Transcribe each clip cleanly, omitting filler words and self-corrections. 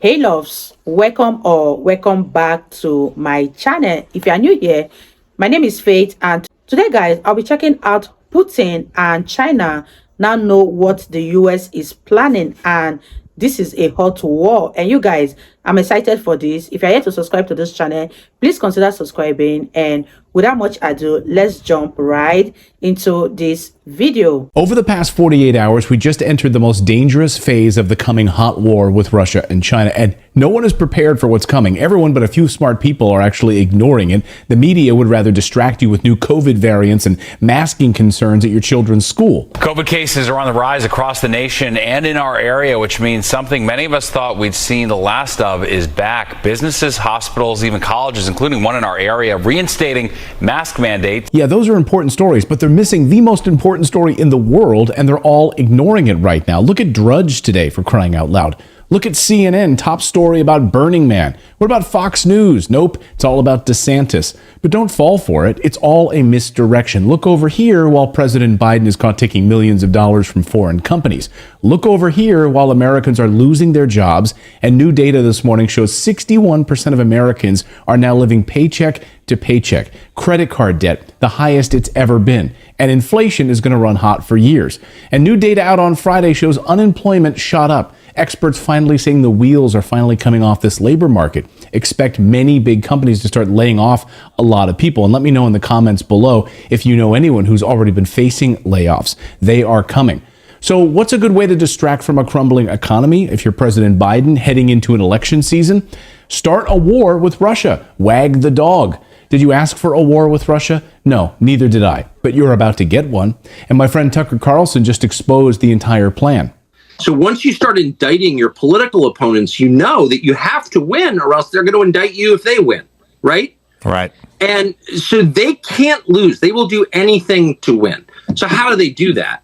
Hey loves, welcome back to my channel. If you are new here, my name is Faith, and today guys, I'll be checking out Putin and China now know what the US is planning, and this is a hot war. And you guys, I'm excited for this. If you're yet to subscribe to this channel, please consider subscribing, and without much ado, let's jump right into this video. Over the past 48 hours, we just entered the most dangerous phase of the coming hot war with Russia and China, and no one is prepared for what's coming. Everyone but a few smart people are actually ignoring it. The media would rather distract you with new COVID variants and masking concerns at your children's school. COVID cases are on the rise across the nation and in our area, which means something many of us thought we'd seen the last of is back. Businesses, hospitals, even colleges, including one in our area, reinstating mask mandates. Yeah, those are important stories, but they're missing the most important story in the world, and they're all ignoring it right now. Look at Drudge today, for crying out loud. Look at CNN, top story about Burning Man. What about Fox News? Nope, it's all about DeSantis. But don't fall for it. It's all a misdirection. Look over here while President Biden is caught taking millions of dollars from foreign companies. Look over here while Americans are losing their jobs, and new data this morning shows 61% of Americans are now living paycheck to paycheck. Credit card debt, the highest it's ever been. And inflation is going to run hot for years. And new data out on Friday shows unemployment shot up. Experts finally saying the wheels are finally coming off this labor market. Expect many big companies to start laying off a lot of people. And let me know in the comments below if you know anyone who's already been facing layoffs. They are coming. So what's a good way to distract from a crumbling economy if you're President Biden heading into an election season? Start a war with Russia. Wag the dog. Did you ask for a war with Russia? No, neither did I. But you're about to get one. And my friend Tucker Carlson just exposed the entire plan. So once you start indicting your political opponents, you know that you have to win or else they're going to indict you if they win, right? Right. And so they can't lose. They will do anything to win. So how do they do that?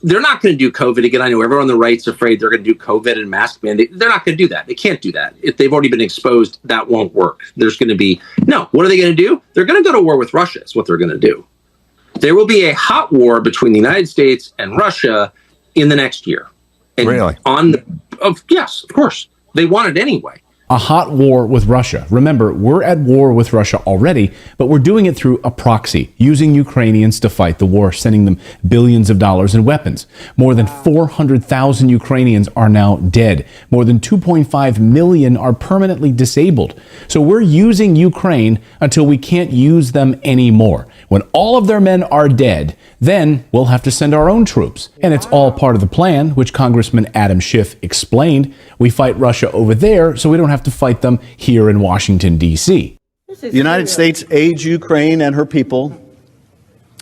They're not going to do COVID again. I know everyone on the right's afraid they're going to do COVID and mask mandate. They're not going to do that. They can't do that. If they've already been exposed, that won't work. There's going to be, no, what are they going to do? They're going to go to war with Russia is what they're going to do. There will be a hot war between the United States and Russia in the next year. And really? Yes, of course. They want it anyway. A hot war with Russia. Remember, we're at war with Russia already, but we're doing it through a proxy, using Ukrainians to fight the war, sending them billions of dollars in weapons. More than 400,000 Ukrainians are now dead. More than 2.5 million are permanently disabled. So we're using Ukraine until we can't use them anymore. When all of their men are dead, then we'll have to send our own troops. And it's all part of the plan, which Congressman Adam Schiff explained. We fight Russia over there so we don't have to fight them here in Washington, D.C. The United States aids Ukraine and her people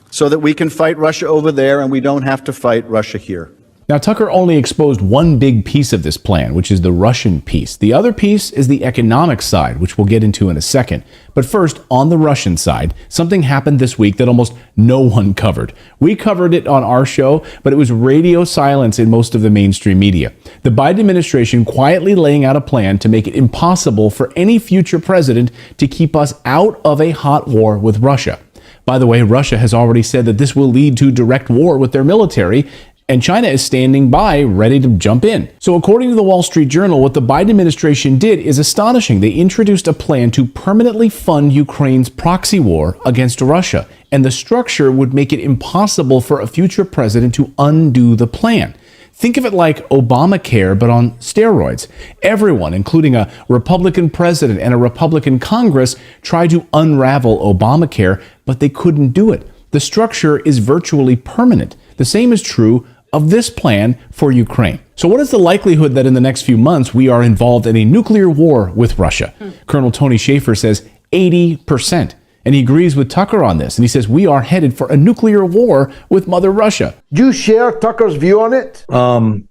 so that we can fight Russia over there and we don't have to fight Russia here. Now, Tucker only exposed one big piece of this plan, which is the Russian piece. The other piece is the economic side, which we'll get into in a second. But first, on the Russian side, something happened this week that almost no one covered. We covered it on our show, but it was radio silence in most of the mainstream media. The Biden administration quietly laying out a plan to make it impossible for any future president to keep us out of a hot war with Russia. By the way, Russia has already said that this will lead to direct war with their military, and China is standing by, ready to jump in. So according to the Wall Street Journal, what the Biden administration did is astonishing. They introduced a plan to permanently fund Ukraine's proxy war against Russia, and the structure would make it impossible for a future president to undo the plan. Think of it like Obamacare, but on steroids. Everyone, including a Republican president and a Republican Congress, tried to unravel Obamacare, but they couldn't do it. The structure is virtually permanent. The same is true of this plan for Ukraine. So what is the likelihood that in the next few months we are involved in a nuclear war with Russia? Colonel Tony Schaefer says 80%. And he agrees with Tucker on this. And he says we are headed for a nuclear war with Mother Russia. Do you share Tucker's view on it? The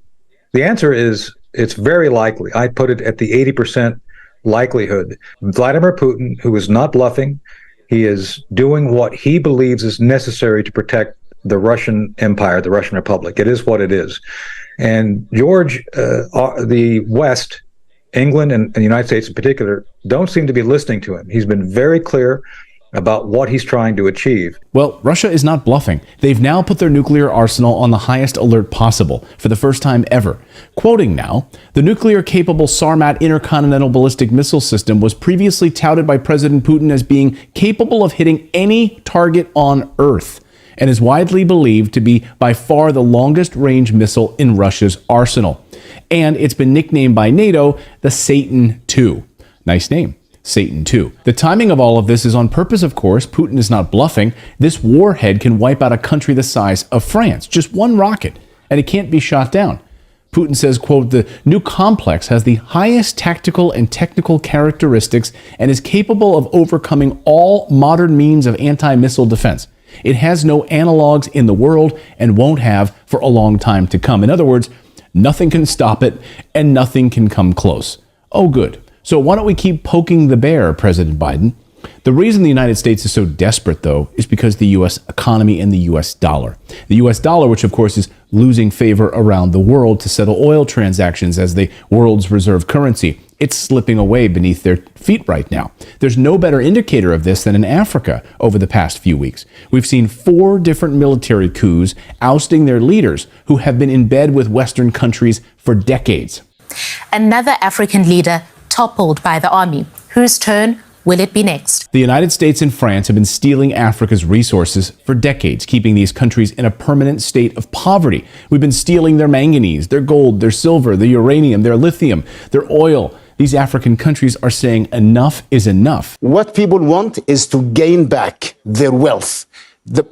answer is it's very likely. I put it at the 80% likelihood. Vladimir Putin, who is not bluffing, he is doing what he believes is necessary to protect the Russian Empire, the Russian Republic. It is what it is. And George, the West, England and the United States in particular, don't seem to be listening to him. He's been very clear about what he's trying to achieve. Well, Russia is not bluffing. They've now put their nuclear arsenal on the highest alert possible for the first time ever. Quoting now, the nuclear-capable Sarmat intercontinental ballistic missile system was previously touted by President Putin as being capable of hitting any target on Earth and is widely believed to be by far the longest-range missile in Russia's arsenal. And it's been nicknamed by NATO the Satan II. Nice name. Satan II. The timing of all of this is on purpose, of course. Putin is not bluffing. This warhead can wipe out a country the size of France. Just one rocket, and it can't be shot down. Putin says, quote, the new complex has the highest tactical and technical characteristics and is capable of overcoming all modern means of anti-missile defense. It has no analogs in the world and won't have for a long time to come. In other words, nothing can stop it and nothing can come close. Oh, good. So why don't we keep poking the bear, President Biden? The reason the United States is so desperate, though, is because the U.S. economy and the U.S. dollar. The U.S. dollar, which of course is losing favor around the world to settle oil transactions as the world's reserve currency. It's slipping away beneath their feet right now. There's no better indicator of this than in Africa over the past few weeks. We've seen 4 different military coups ousting their leaders who have been in bed with Western countries for decades. Another African leader toppled by the army. Whose turn will it be next? The United States and France have been stealing Africa's resources for decades, keeping these countries in a permanent state of poverty. We've been stealing their manganese, their gold, their silver, their uranium, their lithium, their oil. These African countries are saying enough is enough. What people want is to gain back their wealth,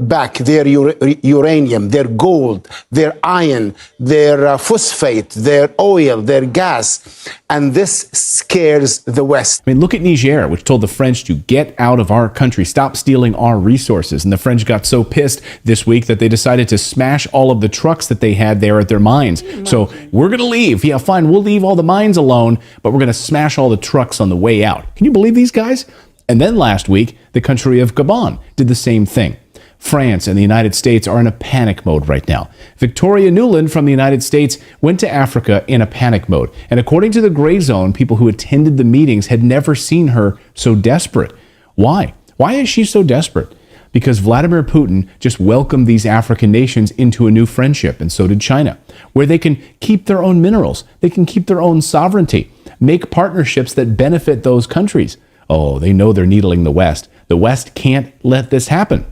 back their uranium, their gold, their iron, their phosphate, their oil, their gas. And this scares the West. I mean, look at Niger, which told the French to get out of our country, stop stealing our resources. And the French got so pissed this week that they decided to smash all of the trucks that they had there at their mines. So we're going to leave. Yeah, fine, we'll leave all the mines alone, but we're going to smash all the trucks on the way out. Can you believe these guys? And then last week, the country of Gabon did the same thing. France and the United States are in a panic mode right now. Victoria Nuland from the United States went to Africa in a panic mode. And according to the Gray Zone, people who attended the meetings had never seen her so desperate. Why? Why is she so desperate? Because Vladimir Putin just welcomed these African nations into a new friendship, and so did China, where they can keep their own minerals, they can keep their own sovereignty, make partnerships that benefit those countries. Oh, they know they're needling the West. The West can't let this happen.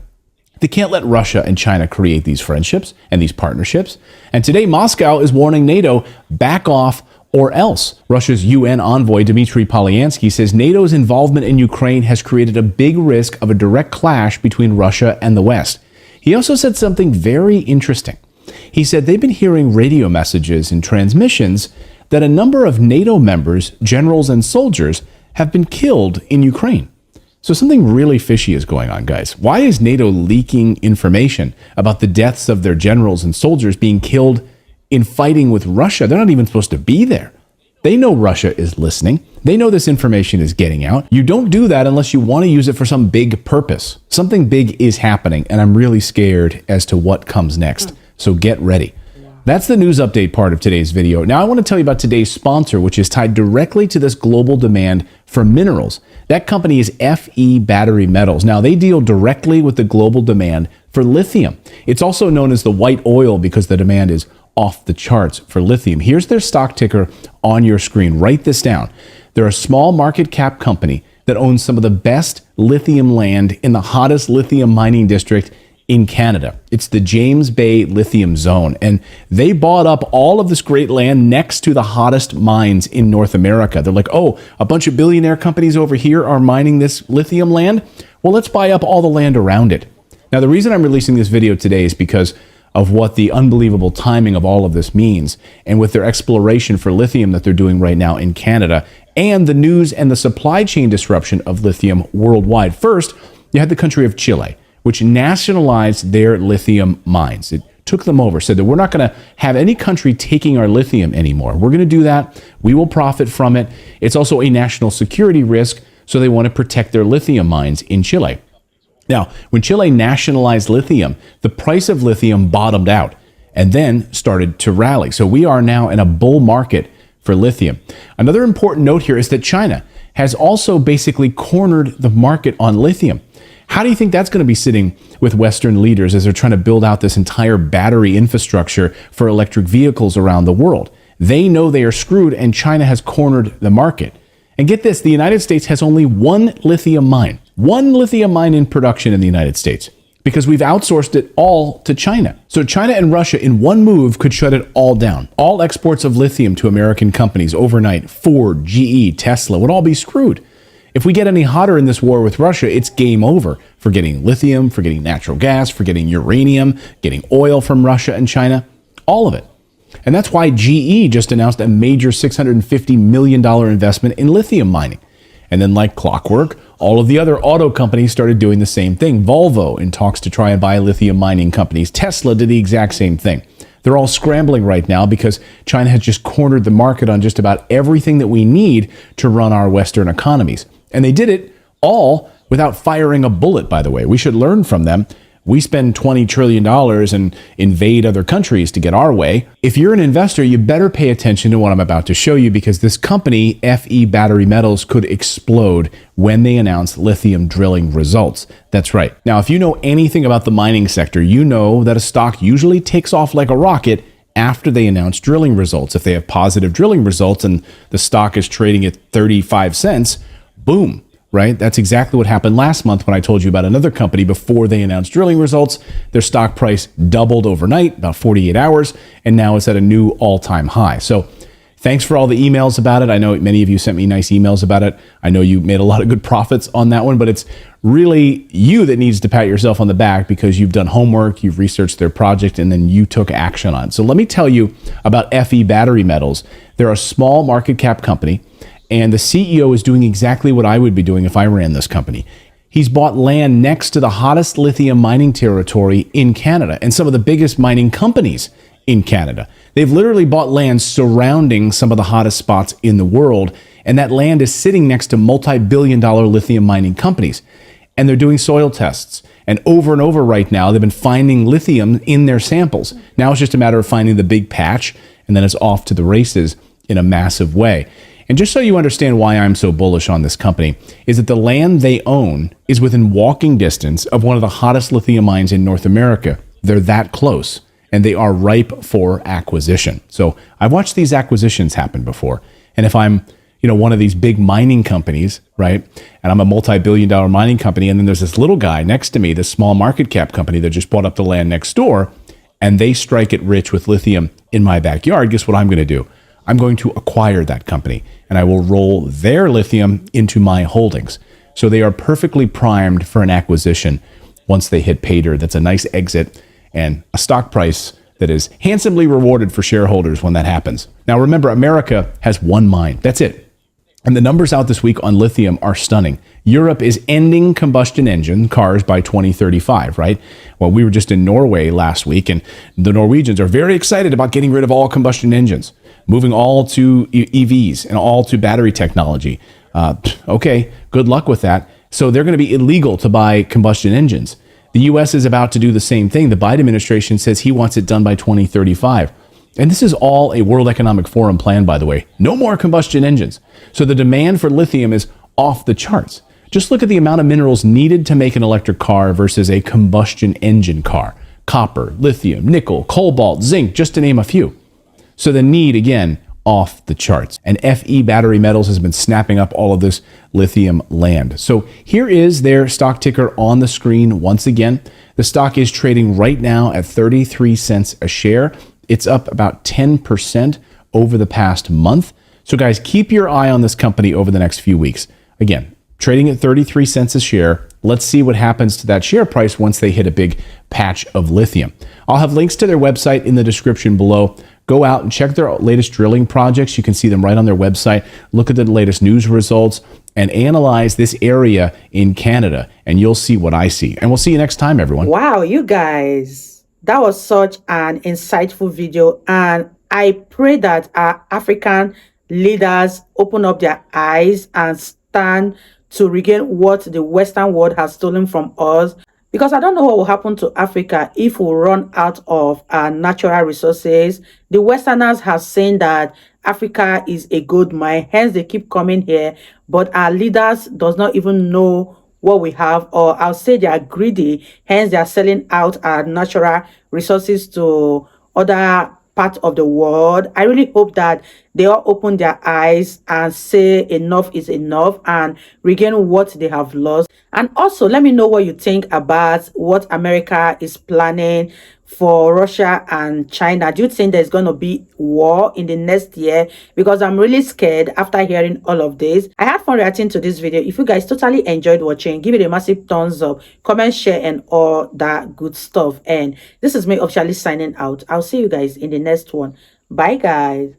They can't let Russia and China create these friendships and these partnerships. And today, Moscow is warning NATO, back off or else. Russia's UN envoy, Dmitry Polyansky, says NATO's involvement in Ukraine has created a big risk of a direct clash between Russia and the West. He also said something very interesting. He said they've been hearing radio messages and transmissions that a number of NATO members, generals and soldiers, have been killed in Ukraine. So something really fishy is going on, guys. Why is NATO leaking information about the deaths of their generals and soldiers being killed in fighting with Russia? They're not even supposed to be there. They know Russia is listening. They know this information is getting out. You don't do that unless you want to use it for some big purpose. Something big is happening, and I'm really scared as to what comes next. So get ready. That's the news update part of today's video. Now I want to tell you about today's sponsor, which is tied directly to this global demand for minerals. That company is FE Battery Metals. Now they deal directly with the global demand for lithium. It's also known as the white oil because the demand is off the charts for lithium. Here's their stock ticker on your screen. Write this down. They're a small market cap company that owns some of the best lithium land in the hottest lithium mining district in Canada. It's the James Bay Lithium Zone, and they bought up all of this great land next to the hottest mines in North America. They're like, oh, a bunch of billionaire companies over here are mining this lithium land? Well, let's buy up all the land around it. Now, the reason I'm releasing this video today is because of what the unbelievable timing of all of this means, and with their exploration for lithium that they're doing right now in Canada, and the news and the supply chain disruption of lithium worldwide. First, you had the country of Chile, which nationalized their lithium mines. It took them over, said that we're not going to have any country taking our lithium anymore. We're going to do that. We will profit from it. It's also a national security risk, so they want to protect their lithium mines in Chile. Now, when Chile nationalized lithium, the price of lithium bottomed out and then started to rally. So we are now in a bull market for lithium. Another important note here is that China has also basically cornered the market on lithium. How do you think that's going to be sitting with Western leaders as they're trying to build out this entire battery infrastructure for electric vehicles around the world? They know they are screwed, and China has cornered the market. And get this, the United States has only one lithium mine in production in the United States, because we've outsourced it all to China. So China and Russia in one move could shut it all down. All exports of lithium to American companies overnight, Ford, GE, Tesla, would all be screwed. If we get any hotter in this war with Russia, it's game over for getting lithium, for getting natural gas, for getting uranium, getting oil from Russia and China, all of it. And that's why GE just announced a major $650 million investment in lithium mining. And then, like clockwork, all of the other auto companies started doing the same thing. Volvo in talks to try and buy lithium mining companies. Tesla did the exact same thing. They're all scrambling right now because China has just cornered the market on just about everything that we need to run our Western economies. And they did it all without firing a bullet, by the way. We should learn from them. We spend $20 trillion and invade other countries to get our way. If you're an investor, you better pay attention to what I'm about to show you, because this company, FE Battery Metals, could explode when they announce lithium drilling results. That's right. Now, if you know anything about the mining sector, you know that a stock usually takes off like a rocket after they announce drilling results. If they have positive drilling results and the stock is trading at 35 cents, boom. Right? That's exactly what happened last month when I told you about another company before they announced drilling results. Their stock price doubled overnight, about 48 hours, and now it's at a new all-time high. So thanks for all the emails about it. I know many of you sent me nice emails about it. I know you made a lot of good profits on that one, but it's really you that needs to pat yourself on the back because you've done homework, you've researched their project, and then you took action on it. So let me tell you about FE Battery Metals. They're a small market cap company, and the CEO is doing exactly what I would be doing if I ran this company. He's bought land next to the hottest lithium mining territory in Canada and some of the biggest mining companies in Canada. They've literally bought land surrounding some of the hottest spots in the world, and that land is sitting next to multi-billion-dollar lithium mining companies. And they're doing soil tests. And over right now, they've been finding lithium in their samples. Now it's just a matter of finding the big patch, and then it's off to the races in a massive way. And just so you understand why I'm so bullish on this company, is that the land they own is within walking distance of one of the hottest lithium mines in North America. They're that close, and they are ripe for acquisition. So I've watched these acquisitions happen before. And if I'm, one of these big mining companies, right, and I'm a multi-billion-dollar mining company, and then there's this little guy next to me, this small market cap company that just bought up the land next door, and they strike it rich with lithium in my backyard, guess what I'm going to do? I'm going to acquire that company, and I will roll their lithium into my holdings. So they are perfectly primed for an acquisition once they hit pay dirt. That's a nice exit and a stock price that is handsomely rewarded for shareholders when that happens. Now remember, America has one mine. That's it. And the numbers out this week on lithium are stunning. Europe is ending combustion engine cars by 2035, right? Well, we were just in Norway last week, and the Norwegians are very excited about getting rid of all combustion engines, moving all to EVs and all to battery technology. Okay, good luck with that. So they're going to be illegal to buy combustion engines. The U.S. is about to do the same thing. The Biden administration says he wants it done by 2035. And this is all a World Economic Forum plan, by the way. No more combustion engines. So the demand for lithium is off the charts. Just look at the amount of minerals needed to make an electric car versus a combustion engine car. Copper, lithium, nickel, cobalt, zinc, just to name a few. So the need, again, off the charts. And FE Battery Metals has been snapping up all of this lithium land. So here is their stock ticker on the screen once again. The stock is trading right now at 33 cents a share. It's up about 10% over the past month. So guys, keep your eye on this company over the next few weeks. Again, trading at 33 cents a share. Let's see what happens to that share price once they hit a big patch of lithium. I'll have links to their website in the description below. Go out and check their latest drilling projects. You can see them right on their website. Look at the latest news results and analyze this area in Canada, and you'll see what I see. And we'll see you next time, everyone. Wow, you guys. That was such an insightful video, and I pray that our African leaders open up their eyes and stand to regain what the Western world has stolen from us, because I don't know what will happen to Africa if we run out of our natural resources. The Westerners have said that Africa is a gold mine, hence they keep coming here, but our leaders does not even know what we have, or I'll say they are greedy, hence they are selling out our natural resources to other part of the world. I really hope that they all open their eyes and say enough is enough and regain what they have lost. And also let me know what you think about what America is planning for Russia and China. Do you think there's going to be war in the next year? Because I'm really scared after hearing all of this. I had fun reacting to this video. If you guys totally enjoyed watching, give it a massive thumbs up, comment, share, and all that good stuff. And this is me officially signing out. I'll see you guys in the next one. Bye guys.